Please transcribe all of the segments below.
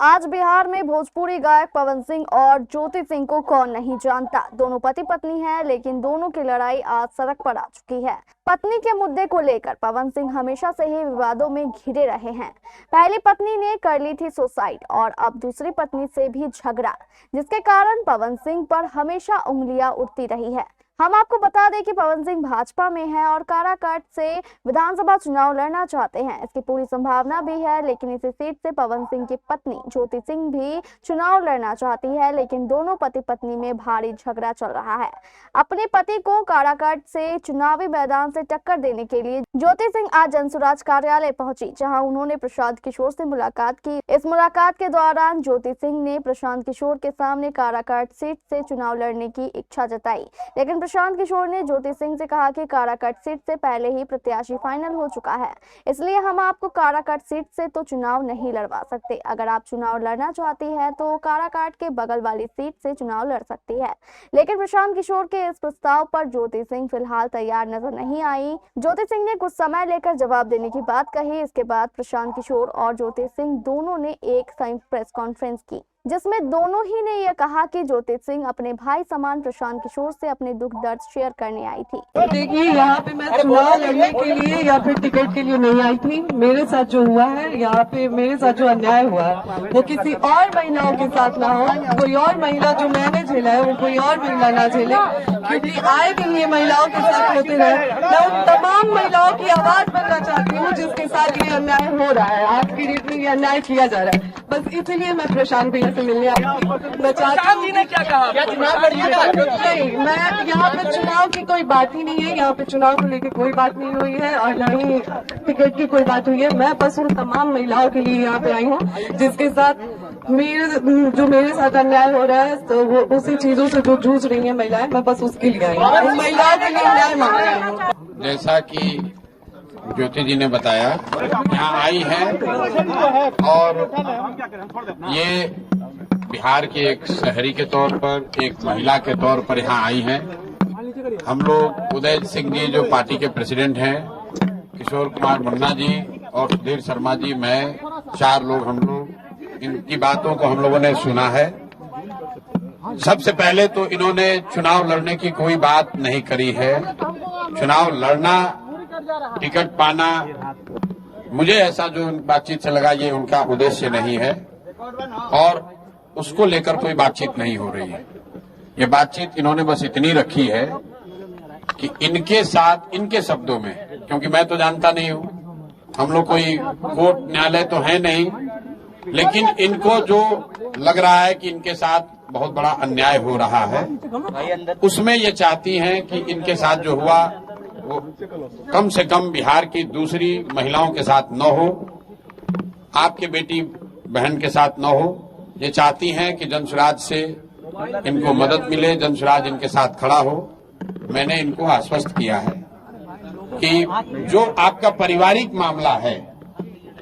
आज बिहार में भोजपुरी गायक पवन सिंह और ज्योति सिंह को कौन नहीं जानता। दोनों पति पत्नी हैं, लेकिन दोनों की लड़ाई आज सड़क पर आ चुकी है। पत्नी के मुद्दे को लेकर पवन सिंह हमेशा से ही विवादों में घिरे रहे हैं। पहली पत्नी ने कर ली थी सुसाइड और अब दूसरी पत्नी से भी झगड़ा, जिसके कारण पवन सिंह पर हमेशा उंगलियां उठती रही है। हम आपको बता दें कि पवन सिंह भाजपा में हैं और काराकाट से विधानसभा चुनाव लड़ना चाहते हैं। इसकी पूरी संभावना भी है, लेकिन इसी सीट से पवन सिंह की पत्नी ज्योति सिंह भी चुनाव लड़ना चाहती है, लेकिन दोनों पति पत्नी में भारी झगड़ा चल रहा है। अपने पति को काराकाट से चुनावी मैदान से टक्कर देने के लिए ज्योति सिंह आज जनसुराज कार्यालय पहुंची, जहां उन्होंने प्रशांत किशोर से मुलाकात की। इस मुलाकात के दौरान ज्योति सिंह ने प्रशांत किशोर के सामने काराकाट सीट से चुनाव लड़ने की इच्छा जताई, लेकिन प्रशांत किशोर ने ज्योति सिंह से कहा कि काराकाट सीट से पहले ही प्रत्याशी फाइनल हो चुका है, इसलिए हम आपको काराकाट सीट से तो चुनाव नहीं लड़वा सकते। अगर आप चुनाव लड़ना चाहती है तो काराकाट के बगल वाली सीट से चुनाव लड़ सकती है। लेकिन प्रशांत किशोर के इस प्रस्ताव पर ज्योति सिंह फिलहाल तैयार नजर नहीं आई। ज्योति सिंह ने कुछ समय लेकर जवाब देने की बात कही। इसके बाद प्रशांत किशोर और ज्योति सिंह दोनों ने एक संयुक्त प्रेस कॉन्फ्रेंस की, जिसमें दोनों ही ने यह कहा कि ज्योति सिंह अपने भाई समान प्रशांत किशोर से अपने दुख दर्द शेयर करने आई थी। देखिए, यहाँ पे मैं चुनाव लड़ने के लिए या फिर टिकट के लिए नहीं आई थी। मेरे साथ जो हुआ है, यहाँ पे मेरे साथ जो अन्याय हुआ है, वो किसी और महिलाओं के साथ ना हो। कोई और महिला जो मैंने झेला है वो कोई और महिला ना झेले, क्योंकि आए दिन ये महिलाओं के साथ होते रहे। मैं उन तमाम महिलाओं की आवाज बनना चाहती हूँ जिसके साथ ये अन्याय हो रहा है, आज की डेट में ये अन्याय किया जा रहा है। बस इसलिए मैं प्रशांत भैया से मिलने आई थी। मैं चाहती हूँ ने क्या कहा, नहीं, मैं यहाँ पे चुनाव की कोई बात ही नहीं है। यहाँ पे चुनाव को लेकर कोई बात नहीं हुई है और न ही टिकट की कोई बात हुई है। मैं बस उन तमाम महिलाओं के लिए यहाँ पे आई हूँ जिसके साथ मेरे साथ अन्याय हो रहा है, तो वो उसी चीजों से जो जूझ रही है महिलाएं, मैं बस उसके लिए आई हूँ, महिलाओं के लिए न्याय मांग रही हूँ। जैसा कि ज्योति जी ने बताया, यहाँ आई है और ये बिहार के एक शहरी के तौर पर, एक महिला के तौर पर यहाँ आई हैं। हम लोग उदय सिंह जी जो पार्टी के प्रेसिडेंट हैं, किशोर कुमार मुन्ना जी और सुधीर शर्मा जी, मैं, 4 लोग हम लोग इनकी बातों को हम लोगों ने सुना है। सबसे पहले तो इन्होंने चुनाव लड़ने की कोई बात नहीं करी है। चुनाव लड़ना, टिकट पाना, मुझे ऐसा जो बातचीत से लगा ये उनका उद्देश्य नहीं है और उसको लेकर कोई बातचीत नहीं हो रही है। ये बातचीत इन्होंने बस इतनी रखी है कि इनके साथ, इनके शब्दों में, क्योंकि मैं तो जानता नहीं हूँ, हम लोग कोई कोर्ट न्यायालय तो है नहीं, लेकिन इनको जो लग रहा है कि इनके साथ बहुत बड़ा अन्याय हो रहा है, उसमें ये चाहती हैं कि इनके साथ जो हुआ वो कम से कम बिहार की दूसरी महिलाओं के साथ न हो, आपके बेटी बहन के साथ न हो। ये चाहती हैं कि जनसुराज से इनको मदद मिले, जनसुराज इनके साथ खड़ा हो। मैंने इनको आश्वस्त किया है कि जो आपका पारिवारिक मामला है,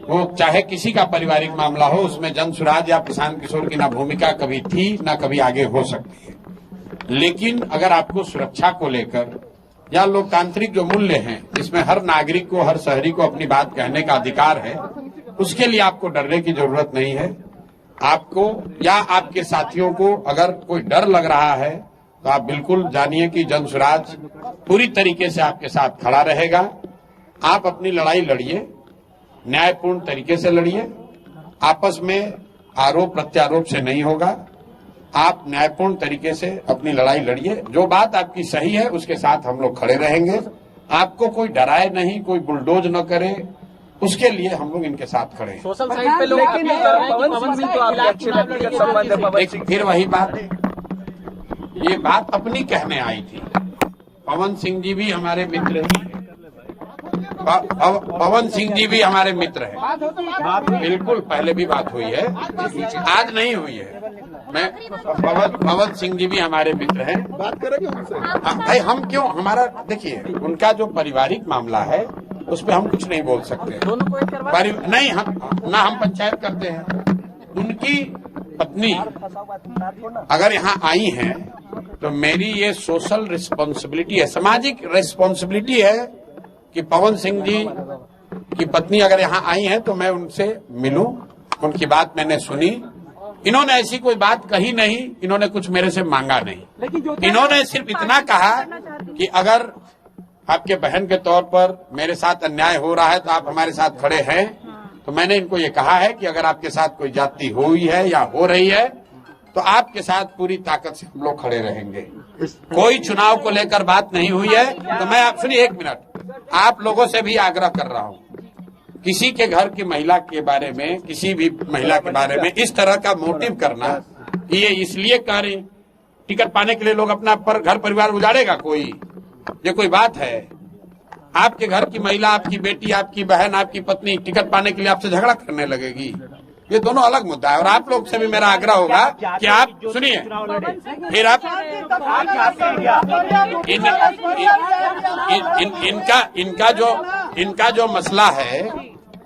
वो चाहे किसी का पारिवारिक मामला हो, उसमें जनसुराज या प्रशांत किशोर की ना भूमिका कभी थी ना कभी आगे हो सकती है। लेकिन अगर आपको सुरक्षा को लेकर या लोकतांत्रिक जो मूल्य हैं, जिसमें हर नागरिक को, हर शहरी को अपनी बात कहने का अधिकार है, उसके लिए आपको डरने की जरूरत नहीं है। आपको या आपके साथियों को अगर कोई डर लग रहा है तो आप बिल्कुल जानिए कि जनसुराज पूरी तरीके से आपके साथ खड़ा रहेगा। आप अपनी लड़ाई लड़िए, न्यायपूर्ण तरीके से लड़िए, आपस में आरोप प्रत्यारोप से नहीं होगा। आप न्यायपूर्ण तरीके से अपनी लड़ाई लड़िए, जो बात आपकी सही है उसके साथ हम लोग खड़े रहेंगे। आपको कोई डराए नहीं, कोई बुलडोज न करे, उसके लिए हम लोग इनके साथ खड़े हैं। सोशल साइट पे लोग पवन सिंह तो आपके अच्छे व्यक्तिगत संबंध है। फिर वही बात, ये बात अपनी कहने आई थी। पवन सिंह जी भी हमारे मित्र हैं, पवन सिंह जी भी हमारे मित्र हैं। बिल्कुल, पहले भी बात हुई है, आज नहीं हुई है। मैं पवन सिंह जी भी हमारे मित्र हैं। बात करेंगे उनसे। भाई हम क्यों, हमारा देखिए, उनका जो पारिवारिक मामला है उस पर हम कुछ नहीं बोल सकते। नहीं, हम पंचायत करते हैं। उनकी पत्नी अगर यहाँ आई हैं तो मेरी ये सोशल रिस्पॉन्सिबिलिटी है, सामाजिक रिस्पॉन्सिबिलिटी है कि पवन सिंह जी की पत्नी अगर यहाँ आई हैं तो मैं उनसे मिलूं, उनकी बात मैंने सुनी। इन्होंने ऐसी कोई बात कही नहीं, इन्होंने कुछ मेरे से मांगा नहीं। इन्होंने सिर्फ इतना कहा कि अगर आपके बहन के तौर पर मेरे साथ अन्याय हो रहा है तो आप हमारे साथ खड़े हैं। तो मैंने इनको ये कहा है कि अगर आपके साथ कोई जाति हुई है या हो रही है तो आपके साथ पूरी ताकत से हम लोग खड़े रहेंगे। कोई चुनाव को लेकर बात नहीं हुई है। तो मैं आप सुनिए 1 मिनट, आप लोगों से भी आग्रह कर रहा हूँ, किसी के घर की महिला के बारे में, किसी भी महिला के बारे में इस तरह का मोटिव करना, ये इसलिए कर टिकट पाने के लिए लोग अपना घर परिवार उजाड़ेगा, ये कोई बात है? आपके घर की महिला, आपकी बेटी, आपकी बहन, आपकी पत्नी टिकट पाने के लिए आपसे झगड़ा करने लगेगी? ये दोनों अलग मुद्दा है। और आप लोग से भी मेरा आग्रह होगा कि आप सुनिए, फिर आप इनका जो मसला है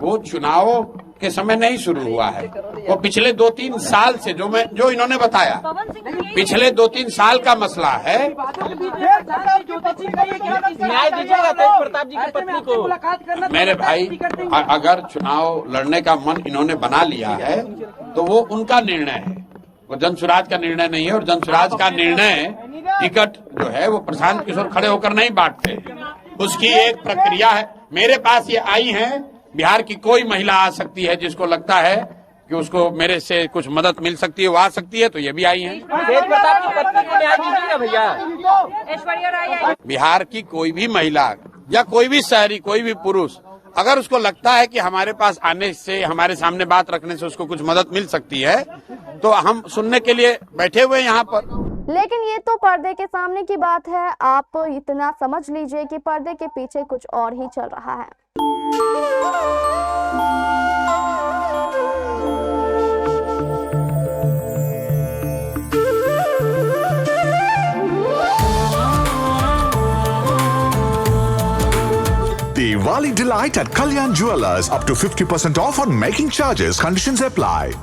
वो चुनाव के समय नहीं शुरू हुआ है, वो पिछले 2-3 साल से जो इन्होंने बताया, पिछले 2-3 साल का मसला है। न्याय दीजिएगा तेज प्रताप जी की पत्नी को। मेरे भाई, अगर चुनाव लड़ने का मन इन्होंने बना लिया है तो वो उनका निर्णय है, वो जनसुराज का निर्णय नहीं है। और जनसुराज का निर्णय टिकट जो है वो प्रशांत किशोर खड़े होकर नहीं बांटते, उसकी एक प्रक्रिया है। मेरे पास ये आई हैं, बिहार की कोई महिला आ सकती है जिसको लगता है कि उसको मेरे से कुछ मदद मिल सकती है, वो आ सकती है, तो ये भी आई हैं। तेज प्रताप की पत्नी को न्याय दीजिएगा भैया। बिहार की कोई भी महिला या कोई भी शहरी, कोई भी पुरुष, अगर उसको लगता है कि हमारे पास आने से, हमारे सामने बात रखने से उसको कुछ मदद मिल सकती है, तो हम सुनने के लिए बैठे हुए यहाँ पर। लेकिन ये तो पर्दे के सामने की बात है, आप इतना समझ लीजिए कि पर्दे के पीछे कुछ और ही चल रहा है। Diwali delight at Kalyan Jewelers. Up to 50% off on making charges. Conditions apply.